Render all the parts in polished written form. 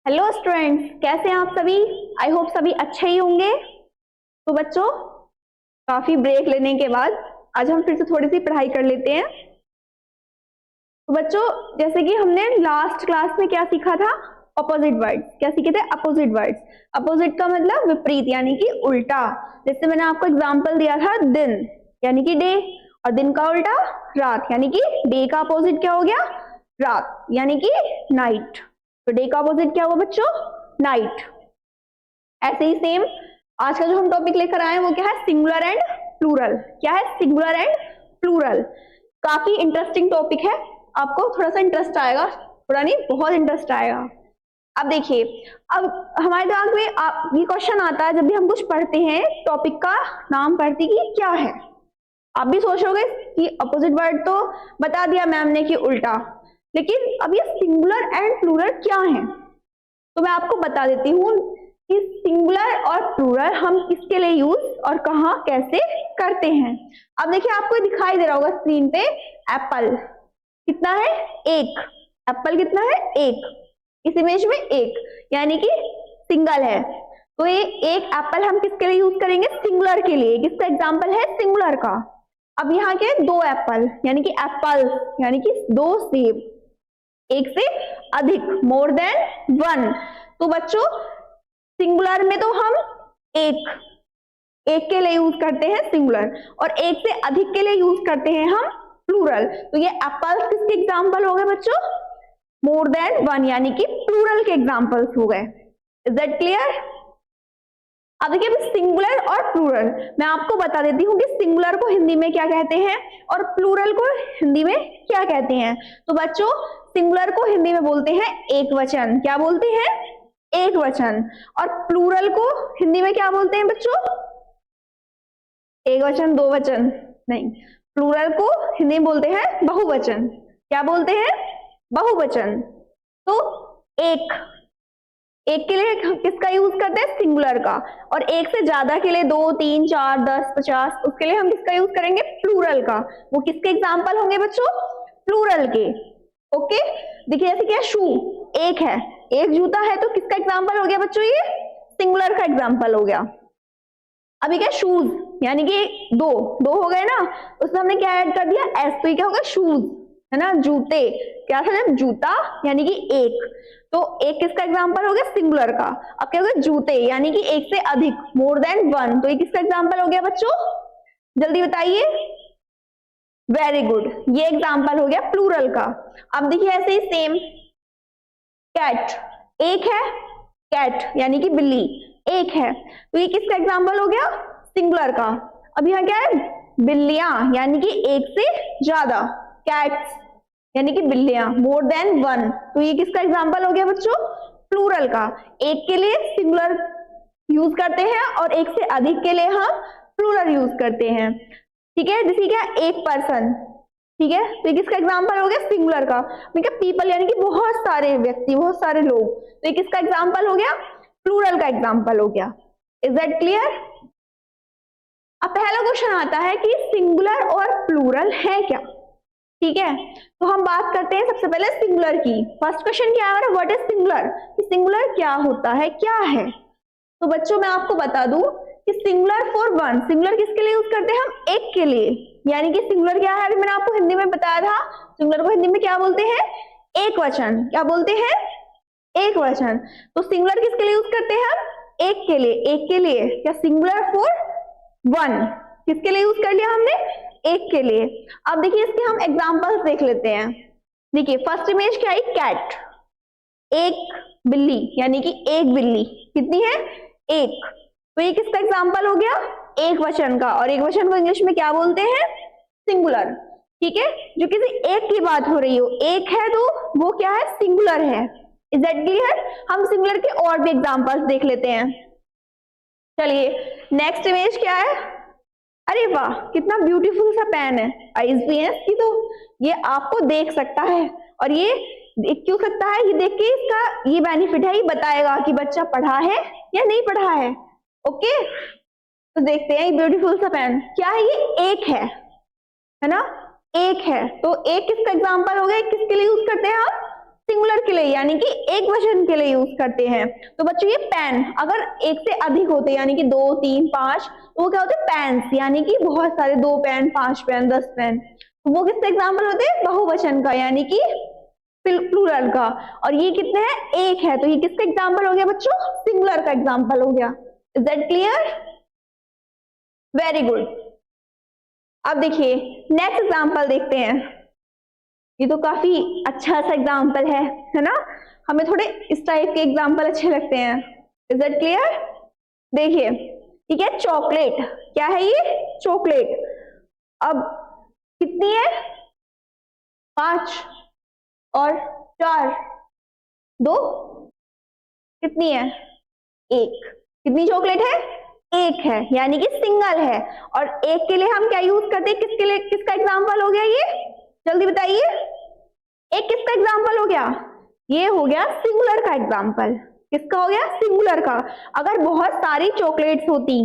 Hello students, कैसे हैं आप सभी। आई होप सभी अच्छे ही होंगे। तो बच्चों, काफी ब्रेक लेने के बाद आज हम फिर से थोड़ी सी पढ़ाई कर लेते हैं। तो बच्चों, जैसे कि हमने लास्ट क्लास में क्या सीखा था, अपोजिट वर्ड्स। क्या सीखे थे? Opposite words. अपोजिट का मतलब विपरीत यानी कि उल्टा। जैसे मैंने आपको एग्जांपल दिया था दिन यानी कि डे, और दिन का उल्टा रात यानी कि डे का अपोजिट क्या हो गया? रात यानी कि नाइट। तो डे का अपोजिट क्या हुआ बच्चों? नाइट। ऐसे ही सेम आज का जो हम टॉपिक लेकर आए हैं वो क्या है? Singular and plural. क्या है? Singular and plural. काफी इंटरेस्टिंग टॉपिक है, आपको थोड़ा सा इंटरेस्ट आएगा, थोड़ा नहीं बहुत इंटरेस्ट आएगा। अब देखिए, अब हमारे दिमाग में ये क्वेश्चन आता है जब भी हम कुछ पढ़ते हैं, टॉपिक का नाम पढ़ते कि क्या है। आप भी सोचोगे कि अपोजिट वर्ड तो बता दिया मैम ने कि उल्टा, लेकिन अब ये सिंगुलर एंड प्लूरल क्या है, तो मैं आपको बता देती हूँ कि सिंगुलर और प्लूरल हम किसके लिए यूज और कहाँ कैसे करते हैं। अब देखिए, आपको दिखाई दे रहा होगा स्क्रीन पे एप्पल कितना है? एक। एप्पल कितना है? एक। इस इमेज में एक यानी कि सिंगल है। तो ये एक एप्पल हम किसके लिए यूज करेंगे? सिंगुलर के लिए। किसका एग्जाम्पल है? सिंगुलर का। अब यहाँ के दो एप्पल यानी कि एप्पल यानी कि दो सेब, एक से अधिक, मोर देन वन। तो बच्चों, सिंगुलर में तो हम एक एक के लिए यूज करते हैं सिंगुलर, और एक से अधिक के लिए यूज करते हैं हम प्लूरल। तो ये एप्पल्स किसके एग्जाम्पल हो गए बच्चों? मोर देन वन यानी कि प्लूरल के एग्जाम्पल्स हो गए। Is that clear? अब देखिए, सिंगुलर और प्लूरल मैं आपको बता देती हूँ कि सिंगुलर को हिंदी में क्या कहते हैं और प्लूरल को हिंदी में क्या कहते हैं। तो बच्चों, सिंगुलर को हिंदी में बोलते हैं एक वचन। क्या बोलते हैं? एक वचन। और प्लूरल को हिंदी में क्या बोलते हैं बच्चों? एक वचन, दो वचन नहीं, प्लूरल को हिंदी में बोलते हैं बहुवचन। क्या बोलते हैं? बहुवचन। तो एक के लिए किसका यूज करते हैं? सिंगुलर का। और एक से ज्यादा के लिए, 2, 3, 4, 10, 50, उसके लिए हम किसका यूज करेंगे? प्लूरल का। वो किसके एग्जाम्पल होंगे बच्चों? प्लूरल के। ओके, देखिए जैसे क्या, शू एक है, एक जूता है, तो किसका एग्जाम्पल हो गया बच्चों? ये सिंगुलर का एग्जाम्पल हो गया। अभी क्या, शूज यानी कि दो दो हो गए ना, उसमें हमने क्या ऐड कर दिया? एस। तो ये क्या होगा? शूज, है ना, जूते। क्या था? जूता यानी कि एक। तो एक किसका एग्जांपल हो गया? सिंगुलर का। अब क्या होगा? जूते यानी कि एक से अधिक, मोर देन वन। तो ये किसका एग्जांपल हो गया बच्चों? जल्दी बताइए। वेरी गुड, ये एग्जांपल हो गया प्लूरल का। अब देखिए ऐसे ही सेम, कैट एक है, कैट यानी कि बिल्ली एक है, तो ये किसका एग्जांपल हो गया? सिंगुलर का। अब यहाँ क्या है? बिल्लियां यानी कि एक से ज्यादा, कैट्स यानी कि बिल्लियां, मोर देन वन। तो ये किसका एग्जांपल हो गया बच्चों? प्लूरल का। एक के लिए सिंगुलर यूज करते हैं और एक से अधिक के लिए हम प्लूरल यूज करते हैं। ठीक है, जैसे क्या, एक पर्सन, ठीक है, तो ये किसका एग्जांपल हो गया? सिंगुलर का। पीपल यानी कि बहुत सारे व्यक्ति, बहुत सारे लोग, तो ये किसका एग्जांपल हो गया? प्लूरल का एग्जांपल हो गया। Is that clear? अब पहला क्वेश्चन आता है कि सिंगुलर और प्लूरल है क्या। ठीक है, तो हम बात करते हैं सबसे पहले सिंगुलर की। फर्स्ट क्वेश्चन क्या है? What is singular? कि सिंगुलर क्या होता है, क्या है। तो बच्चों मैं आपको बता दूं कि सिंगुलर फॉर वन, सिंगुलर किसके लिए यूज करते हैं हम? एक के लिए। यानी कि सिंगुलर क्या है, अभी मैंने आपको हिंदी में बताया था, सिंगुलर को हिंदी में क्या बोलते हैं? एक वचन। क्या बोलते हैं? एक वचन। तो सिंगुलर किसके लिए यूज करते हैं हम? एक के लिए। एक के लिए क्या? सिंगुलर फॉर वन किसके लिए यूज कर लिया हमने? एक के लिए। अब देखिए इसके हम एग्जांपल्स देख लेते हैं। देखिए फर्स्ट इमेज क्या है? कैट, एक बिल्ली यानी कि एक बिल्ली कितनी है? एक। तो ये किसका एग्जांपल हो गया? एक वचन का। और एक वचन को इंग्लिश में क्या बोलते हैं? सिंगुलर। ठीक है, जो किसी एक की बात हो रही हो, एक है तो वो क्या है? सिंगुलर है। Is that clear? हम सिंगुलर के और भी एग्जांपल्स देख लेते हैं। चलिए नेक्स्ट इमेज क्या है? अरे वाह, कितना ब्यूटीफुल सा पेन है, आईज भी है इसकी, तो ये आपको देख सकता है। और ये देख क्यों सकता है? ये देख के इसका ये बेनिफिट है, ये बताएगा कि बच्चा पढ़ा है या नहीं पढ़ा है। ओके, तो देखते हैं ये ब्यूटीफुल सा पेन क्या है? ये एक है ना, एक है। तो एक किसका एग्जांपल हो गया? किसके लिए यूज करते हैं हम? सिंगुलर के लिए यानी कि एक वचन के लिए यूज करते हैं। तो बच्चों ये पेन अगर एक से अधिक होते यानी कि 2, 3, 5 तो वो क्या होते हैं पेन्स, यानी कि बहुत सारे 2 पेन, 5 पेन, 10 पेन, तो वो किसका एग्जाम्पल होते हैं बहुवचन का यानी कि प्लूरल का। और ये कितने हैं एक है, तो ये किसका एग्जाम्पल हो गया बच्चों सिंगुलर का एग्जाम्पल हो गया। Is that clear? Very good. अब देखिए नेक्स्ट एग्जाम्पल देखते हैं। ये तो काफी अच्छा सा एग्जाम्पल है ना, हमें थोड़े इस टाइप के एग्जाम्पल अच्छे लगते हैं। Is that clear? देखिए ठीक है, चॉकलेट क्या है ये चॉकलेट। अब कितनी है 5 और 4, 2 कितनी है 1। कितनी चॉकलेट है एक है यानी कि सिंगल है। और एक के लिए हम क्या यूज करते हैं, किसके लिए किसका एग्जाम्पल हो गया ये जल्दी बताइए। एक किसका एग्जाम्पल हो गया, ये हो गया सिंगुलर का एग्जाम्पल। किसका हो गया सिंगुलर का। अगर बहुत सारी चॉकलेट्स होती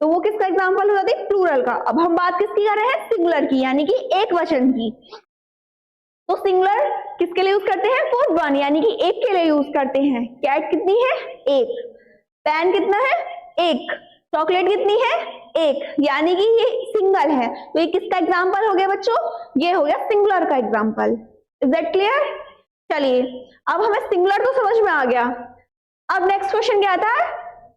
तो वो किसका एग्जाम्पल हो जाती प्लूरल का। अब हम बात किसकी कर रहे हैं सिंगुलर की यानी कि एक वचन की। तो सिंगुलर किसके लिए यूज करते हैं फॉर वन यानी कि एक के लिए यूज करते हैं। कैट कितनी है एक, पेन कितना है एक, चॉकलेट कितनी है एक, यानी कि ये सिंगल है। तो ये किसका एग्जाम्पल हो गया बच्चों, ये हो गया सिंगुलर का एग्जाम्पल। Is that clear? चलिए अब हमें सिंगुलर तो समझ में आ गया। अब नेक्स्ट क्वेश्चन क्या आता है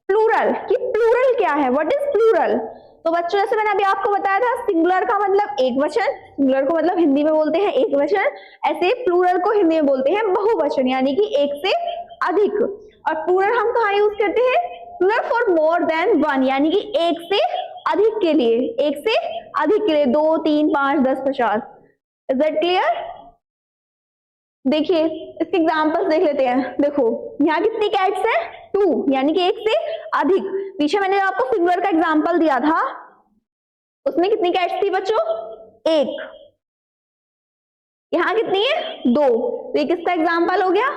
प्लूरल, कि प्लूरल क्या है, व्हाट इज प्लूरल। तो बच्चों जैसे मैंने अभी आपको बताया था सिंगुलर का मतलब एक वचन, सिंगुलर को मतलब हिंदी में बोलते हैं एक वचन, ऐसे प्लूरल को हिंदी में बोलते हैं बहुवचन यानी कि एक से अधिक। और प्लूरल हम कहाँ यूज करते हैं, plural for more than one यानी कि एक से अधिक के लिए, एक से अधिक के लिए 2, 3, 5, 10, 50। Is that clear? देखिए इसके एग्जांपल्स देख लेते हैं। देखो यहाँ कितनी कैट्स है 2 यानी कि एक से अधिक। पीछे मैंने आपको सिंगुलर का एग्जांपल दिया था उसमें कितनी कैट्स थी बच्चों एक, यहाँ कितनी है 2, तो ये किसका एग्जांपल हो गया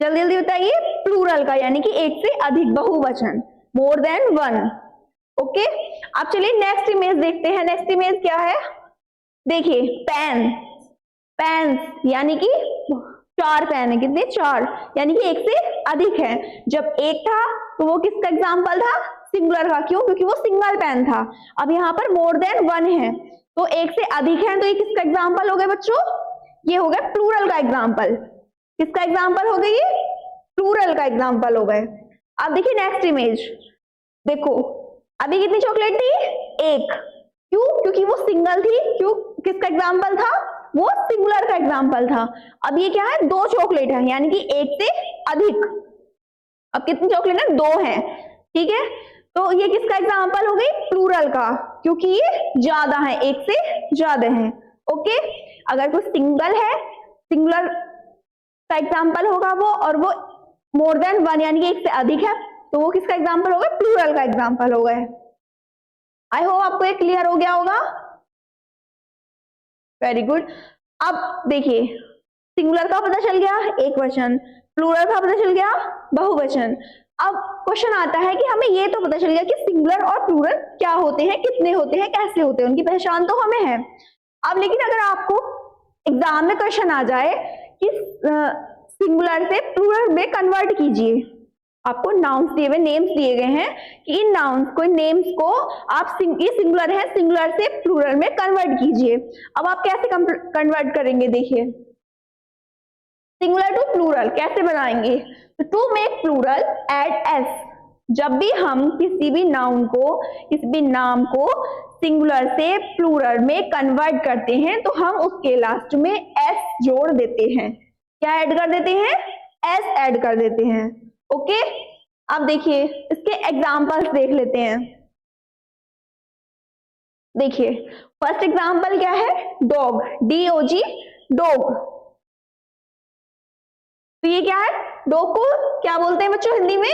जल्दी जल्दी बताइए प्लूरल का यानी कि एक से अधिक बहुवचन मोर देन वन। ओके अब चलिए नेक्स्ट इमेज देखते हैं। नेक्स्ट इमेज क्या है देखिए पेन, पेन्स यानी कि 4 पेन है, कितने 4 यानी कि एक से अधिक है। जब एक था तो वो किसका एग्जाम्पल था सिंगुलर का, क्यों क्योंकि वो सिंगल पेन था। अब यहाँ पर मोर देन वन है तो एक से अधिक है, तो ये किसका एग्जाम्पल हो गया बच्चों, ये हो गया प्लूरल का एग्जाम्पल। किसका एग्जाम्पल हो गई प्लूरल का एग्जाम्पल हो गए। अब देखिए नेक्स्ट इमेज, देखो अभी कितनी चॉकलेट थी एक, क्यों क्योंकि वो सिंगल थी, क्यों किसका एग्जाम्पल था वो सिंगुलर का एग्जाम्पल था। अब ये क्या है 2 चॉकलेट है यानी कि एक से अधिक। अब कितनी चॉकलेट है 2 है, ठीक है, तो ये किसका एग्जाम्पल हो गई प्लूरल का क्योंकि ये ज्यादा है एक से ज्यादा है। ओके अगर कोई सिंगल है सिंगुलर का एग्जाम्पल होगा वो, और वो मोर देन वन यानी कि एक से अधिक है तो वो किसका एग्जाम्पल होगा प्लूरल का एग्जाम्पल होगा। आई होप आपको ये क्लियर हो गया होगा। Very good. अब देखिए सिंगुलर का पता चल गया एक वचन, प्लूरल का पता चल गया बहुवचन। अब क्वेश्चन आता है कि हमें ये तो पता चल गया कि सिंगुलर और प्लूरल क्या होते हैं, कितने होते हैं, कैसे होते हैं, उनकी पहचान तो हमें है। अब लेकिन अगर आपको एग्जाम में क्वेश्चन आ जाए कि सिंगुलर से प्लूरल में कन्वर्ट कीजिए, आपको नाउन्स दिए हुए नेम्स दिए गए हैं कि इन नाउन्स को इन नेम्स को आप ये सिंगुलर है सिंगुलर से प्लूरल में कन्वर्ट कीजिए। अब आप कैसे कन्वर्ट करेंगे देखिए सिंगुलर टू प्लूरल कैसे बनाएंगे। तो to make plural add S, जब भी हम किसी भी नाउन को किसी भी नाम को सिंगुलर से प्लूरल में कन्वर्ट करते हैं तो हम उसके लास्ट में एस जोड़ देते हैं। क्या ऐड कर देते हैं एस ऐड कर देते हैं। ओके अब देखिए इसके एग्जाम्पल्स देख लेते हैं। देखिए फर्स्ट एग्जाम्पल क्या है डॉग, DOG डॉग। तो ये क्या है डॉग को क्या बोलते हैं बच्चों हिंदी में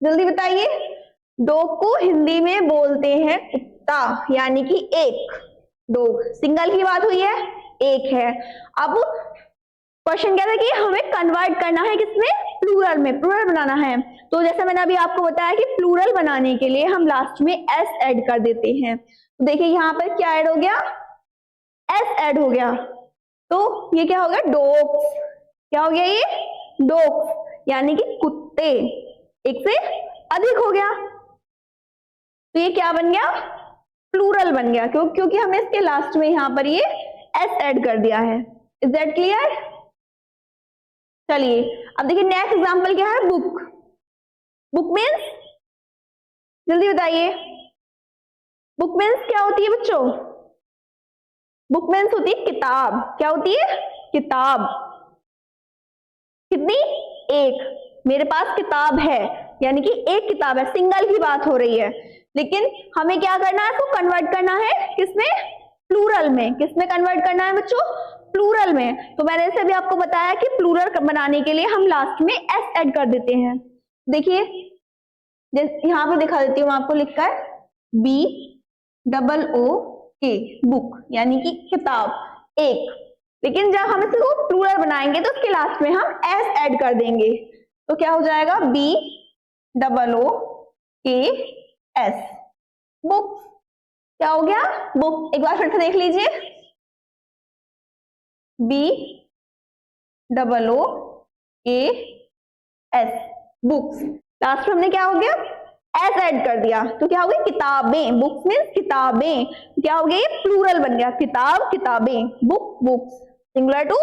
जल्दी बताइए। डॉग को हिंदी में बोलते हैं कुत्ता यानी कि एक। डॉग सिंगल की बात हुई है एक है। अब क्वेश्चन क्या था कि हमें कन्वर्ट करना है किसमें प्लूरल में, प्लूरल बनाना है। तो जैसे मैंने अभी आपको बताया कि प्लूरल बनाने के लिए हम लास्ट में एस ऐड कर देते हैं। तो देखिए यहाँ पर क्या ऐड हो गया एस ऐड हो गया, तो ये क्या हो गया डॉग्स। क्या हो गया ये? डॉग्स, यानी कि कुत्ते। एक से अधिक हो गया तो ये क्या बन गया? प्लूरल बन गया, क्योंकि हमने इसके लास्ट में यहां पर ये एस ऐड कर दिया है। Is that clear? चलिए अब देखिए नेक्स्ट एग्जांपल क्या है? बुक। बुक मीन्स, जल्दी बताइए, बुक मीन्स क्या होती है बच्चों? बुक मीन्स होती है किताब। क्या होती है? किताब। कितनी? एक। मेरे पास किताब है, यानी कि एक किताब है, सिंगल की बात हो रही है। लेकिन हमें क्या करना है? इसको कन्वर्ट करना है किसमें? प्लूरल में। किसमें कन्वर्ट करना है बच्चों? प्लूरल में। तो मैंने से भी आपको बताया कि प्लूरल बनाने के लिए हम लास्ट में एस ऐड कर देते हैं। देखिए यहाँ पे दिखा देती हूँ आपको लिखकर, BOOK, बुक, यानी कि किताब एक। लेकिन जब हम इसको प्लूरल बनाएंगे तो उसके लास्ट में हम एस ऐड कर देंगे, तो क्या हो जाएगा? BOOKS, book. क्या हो गया? बुक। एक बार फिर से देख लीजिए, BOOKS, बुक्स। लास्ट में हमने क्या हो गया? एस ऐड कर दिया, तो क्या हो गई? किताबें। बुक्स मीन्स किताबें। क्या हो गया? ये प्लूरल बन गया, किताब किताबें, book books. Singular to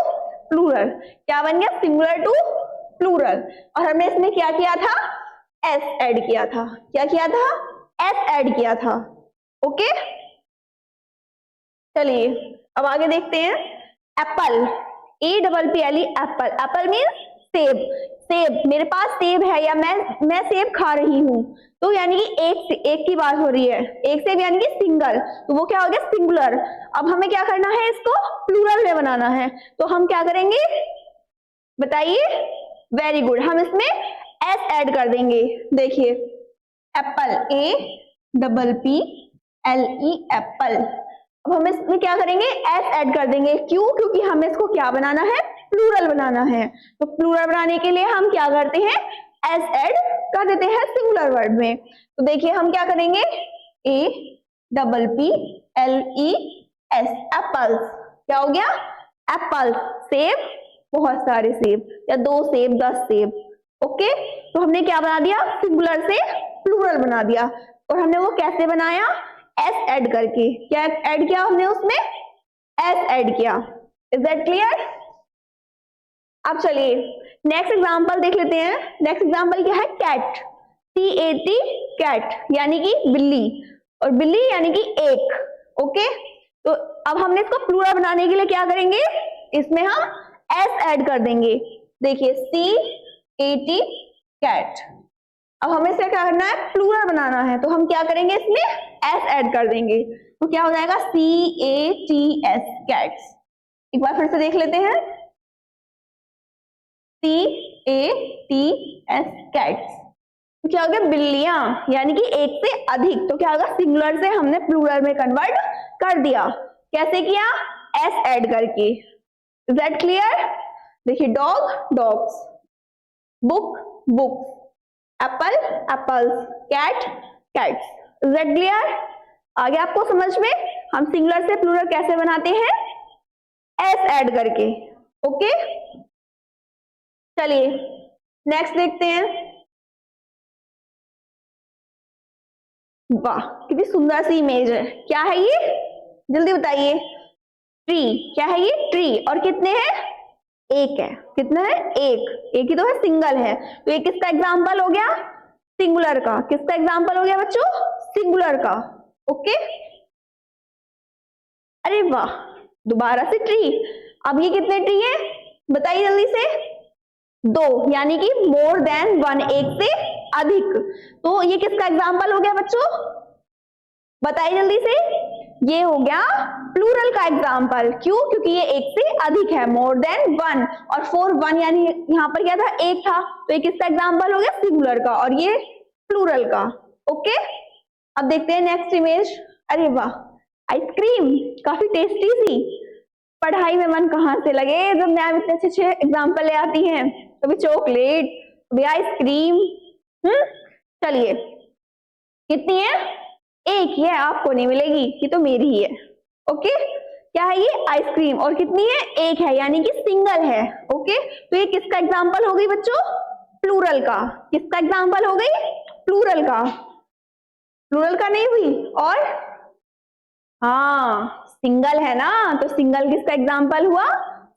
plural. क्या बन गया? Singular to plural. और हमने इसमें क्या किया था? एस ऐड किया था। क्या किया था? एस ऐड किया था। ओके, चलिए अब आगे देखते हैं। Apple, APPLE, Apple. Apple means सेब। सेब, मेरे पास सेब है या मैं सेब खा रही हूं, तो यानी कि एक की बात हो रही है। एक सेब यानी कि सिंगल, तो वो क्या हो गया? सिंगुलर। अब हमें क्या करना है? इसको प्लूरल में बनाना है, तो हम क्या करेंगे बताइए? वेरी गुड, हम इसमें एस ऐड कर देंगे। देखिए एप्पल, APPLE, एप्पल। अब हम इसमें क्या करेंगे? एस ऐड कर देंगे। क्यों? क्योंकि हमें इसको क्या बनाना है? प्लूरल बनाना है। तो प्लूरल बनाने के लिए हम क्या करते हैं? एस ऐड कर देते हैं सिंगुलर वर्ड में। तो देखिए हम क्या करेंगे? APPLES, apples. क्या हो गया? एप्पल्स, सेब, बहुत सारे सेब, या 2 सेब, 10 सेब। ओके, तो हमने क्या बना दिया? सिंगुलर से प्लूरल बना दिया। और हमने वो कैसे बनाया? एस ऐड करके। क्या ऐड किया हमने उसमें? एस ऐड किया। Is that clear? अब चलिए नेक्स्ट एग्जांपल देख लेते हैं। नेक्स्ट एग्जांपल क्या है? कैट, CAT, कैट, यानी कि बिल्ली। और बिल्ली यानी कि एक। ओके, तो अब हमने इसको प्लूरल बनाने के लिए क्या करेंगे? इसमें हम एस ऐड कर देंगे। देखिए CAT, कैट। अब हमें इसे क्या करना है? प्लूरल बनाना है, तो हम क्या करेंगे? इसमें एस ऐड कर देंगे, तो क्या हो जाएगा? CATS, cats. एक बार फिर से देख लेते हैं, CATS, कैट्स। तो क्या हो गया? बिल्लियां, यानी कि एक से अधिक। तो क्या होगा? सिंगुलर से हमने प्लूरल में कन्वर्ट कर दिया। कैसे किया? एस ऐड करके। Is that clear? देखिए dog, dogs, book, books, apple, apples, cat, cats. Is that clear? आगे आपको समझ में? हम सिंगुलर से प्लूरल कैसे बनाते हैं? एस ऐड करके। ओके, चलिए नेक्स्ट देखते हैं। वाह, कितनी सुंदर सी इमेज है। क्या है ये? जल्दी बताइए। ट्री। क्या है ये? ट्री। और कितने हैं? एक है। कितना है? एक। एक ही तो है, सिंगल है। तो ये किसका एग्जाम्पल हो गया? सिंगुलर का। किसका एग्जाम्पल हो गया बच्चों? सिंगुलर का। ओके, अरे वाह, दोबारा से ट्री। अब ये कितने ट्री है बताइए जल्दी से? 2, यानी कि मोर देन 1, एक से अधिक। तो ये किसका एग्जाम्पल हो गया बच्चों? बताइए जल्दी से। ये हो गया प्लूरल का एग्जाम्पल। क्यों? क्योंकि ये एक से अधिक है, मोर देन 1। और 4, 1 यानी यहाँ पर क्या था? एक था। तो ये किसका एग्जाम्पल हो गया? सिंगुलर का। और ये प्लूरल का। ओके, अब देखते हैं नेक्स्ट इमेज। अरे वाह, आइसक्रीम, काफी टेस्टी सी। पढ़ाई में मन कहाँ से लगे जब मैम इतने अच्छे अच्छे एग्जाम्पल ले आती हैं। कभी चॉकलेट, कभी आइसक्रीम। चलिए कितनी है? एक ही है, आपको नहीं मिलेगी, ये तो मेरी ही है। ओके, क्या है ये? आइसक्रीम। और कितनी है? एक है, यानी कि सिंगल है। ओके, तो ये किसका एग्जाम्पल हो गई बच्चों? प्लूरल का। किसका एग्जाम्पल हो गई? प्लूरल का। प्लूरल का नहीं हुई? और हाँ, सिंगल है ना, तो सिंगल किसका एग्जाम्पल हुआ?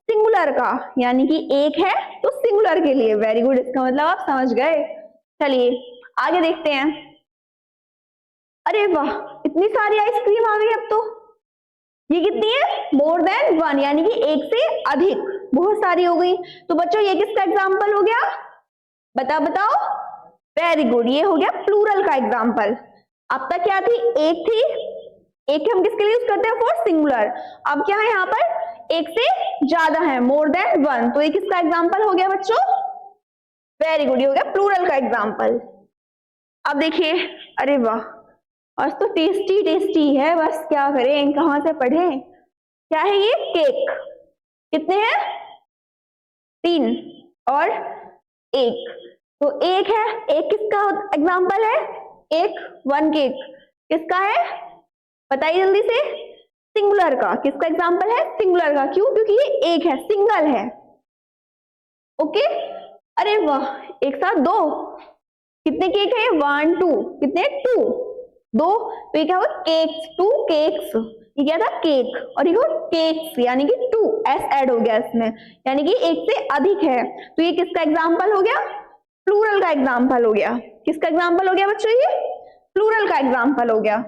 सिंगुलर का, यानी कि एक है तो सिंगुलर के लिए। वेरी गुड, इसका मतलब आप समझ गए। चलिए आगे देखते हैं। अरे वाह, इतनी सारी आइसक्रीम आ गई अब तो। ये कितनी है? मोर देन वन, यानी कि एक से अधिक, बहुत सारी हो गई। तो बच्चों ये किसका एग्जाम्पल हो गया? बताओ। वेरी गुड, ये हो गया प्लूरल का एग्जाम्पल। अब तक क्या थी? एक थी। एक हम किसके लिए यूज करते हैं? For singular. अब क्या है यहाँ पर? एक से ज्यादा है, मोर देन वन, तो ये किसका एग्जाम्पल हो गया बच्चों? वेरी गुड, ये हो गया प्लूरल का एग्जाम्पल। अब देखिए, अरे वाह, आज तो टेस्टी टेस्टी है, बस क्या करें, कहां से पढ़ें। क्या है ये? केक। कितने हैं? 3 और 1। तो एक है, एक किसका एग्जाम्पल है? एक, वन केक किसका है? बताइए जल्दी से। सिंगुलर का। किसका एग्जाम्पल है? सिंगुलर का। क्यों? क्योंकि ये एक है, सिंगल है। ओके, अरे वाह, एक साथ 2। कितने केक है? 1 2। कितने? 2, 2। तो ये क्या हुआ? Cakes, 2 cakes. ये क्या था? केक। और ये केक्स, यानी कि 2 एस ऐड हो गया इसमें, यानी कि एक से अधिक है। तो ये किसका एग्जाम्पल हो गया? प्लूरल का एग्जाम्पल हो गया। किसका एग्जाम्पल हो गया बच्चों? ये प्लूरल का एग्जाम्पल हो गया।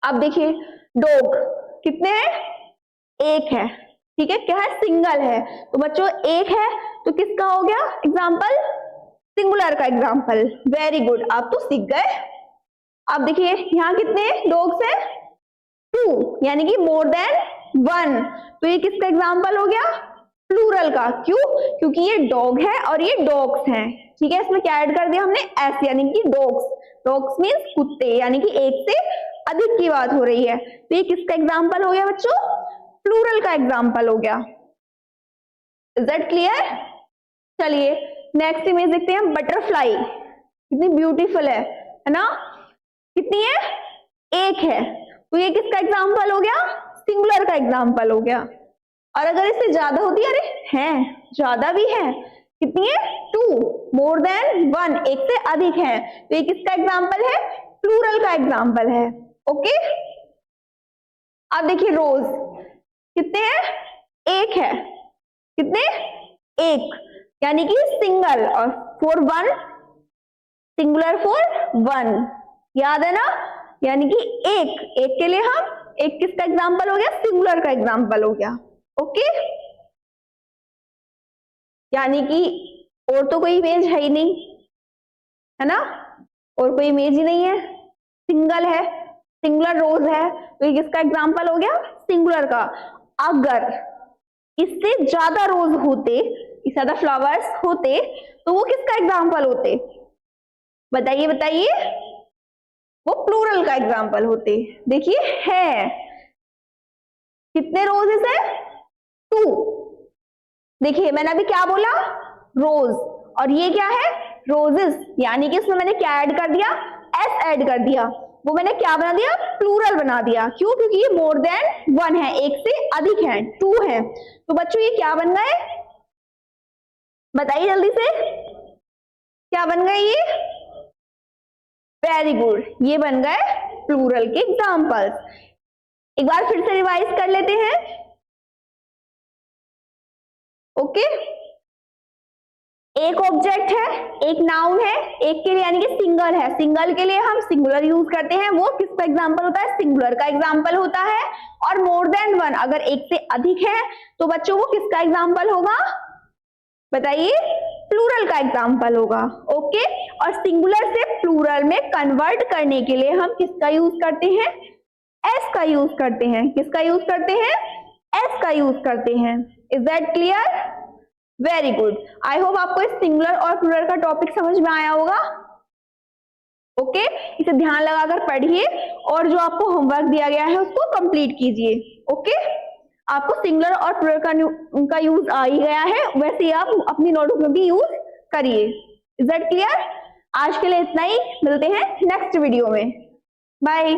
अब देखिए, डॉग कितने हैं? एक है, ठीक है, क्या है? सिंगल है। तो बच्चों एक है तो किसका हो गया एग्जाम्पल? सिंगुलर का एग्जाम्पल। वेरी गुड, आप तो सीख गए। अब देखिए यहाँ कितने डॉग्स हैं? 2, यानी कि मोर देन 1। तो ये किसका एग्जाम्पल हो गया? प्लूरल का। क्यों? क्योंकि ये डॉग है और ये डॉग्स हैं। ठीक है, इसमें क्या ऐड कर दिया हमने? एस, यानी कि डॉग्स। डॉग्स मीन्स कुत्ते, यानी कि एक से अधिक की बात हो रही है। तो ये किसका एग्जाम्पल हो गया बच्चों? प्लूरल का एग्जाम्पल हो गया। Is that clear? चलिए नेक्स्ट इमेज देखते हैं। बटरफ्लाई कितनी ब्यूटीफुल है ना? कितनी है? एक है। तो ये किसका एग्जाम्पल हो गया? सिंगुलर का एग्जाम्पल हो गया। और अगर इससे ज्यादा होती है? अरे हैं, ज्यादा भी है। कितनी है? 2, मोर देन 1, एक से अधिक है। तो ये किसका एग्जाम्पल है? प्लूरल का एग्जाम्पल है। ओके, अब देखिए रोज कितने हैं? एक है। कितने? एक, यानी कि सिंगल, और फॉर 1, सिंगुलर फॉर 1, याद है ना? यानी कि एक के लिए हम एक किसका एग्जाम्पल हो गया? सिंगुलर का एग्जाम्पल हो गया। ओके, यानी कि और तो कोई इमेज है ही नहीं, है ना? और कोई इमेज ही नहीं है, सिंगल है, सिंगुलर रोज है। तो ये किसका एग्जाम्पल हो गया? सिंगुलर का। अगर इससे ज्यादा रोज होते, इससे ज्यादा फ्लावर्स होते, तो वो किसका एग्जाम्पल होते? बताइए। वो प्लूरल का एग्जाम्पल होते। देखिए है, कितने रोजेस है? 2। देखिए मैंने अभी क्या बोला? रोज। और ये क्या है? रोजेस, यानी कि इसमें मैंने क्या ऐड कर दिया? एस ऐड कर दिया। वो मैंने क्या बना दिया? प्लूरल बना दिया। क्यों? क्योंकि ये मोर देन 1 है, एक से अधिक है, 2 है। तो बच्चों ये क्या बन गए? बताइए जल्दी से, क्या बन गए ये? वेरी गुड, ये बन गए प्लूरल के एग्जाम्पल्स। एक बार फिर से रिवाइज कर लेते हैं। ओके, एक ऑब्जेक्ट है, एक नाउन है, एक के लिए यानी कि सिंगल है, सिंगल के लिए हम सिंगुलर यूज करते हैं, वो किसका एग्जांपल होता है? सिंगुलर का एग्जांपल होता है। और मोर देन 1, अगर एक से अधिक है तो बच्चों वो किसका एग्जांपल होगा? बताइए, प्लूरल का एग्जांपल होगा। ओके, और सिंगुलर से प्लूरल में कन्वर्ट करने के लिए हम किसका यूज करते हैं? एस का यूज करते हैं। किसका यूज करते हैं? एस का यूज करते हैं। Is that clear? Very good, I hope आपको इस सिंगुलर और प्लूरल का टॉपिक समझ में आया होगा। ओके, इसे ध्यान लगाकर पढ़िए और जो आपको होमवर्क दिया गया है उसको कंप्लीट कीजिए। ओके, आपको सिंगुलर और प्लूरल का यूज आ ही गया है, वैसे ही आप अपनी नोटबुक में भी यूज करिए। Is that clear? आज के लिए इतना ही, मिलते हैं नेक्स्ट वीडियो में। बाय।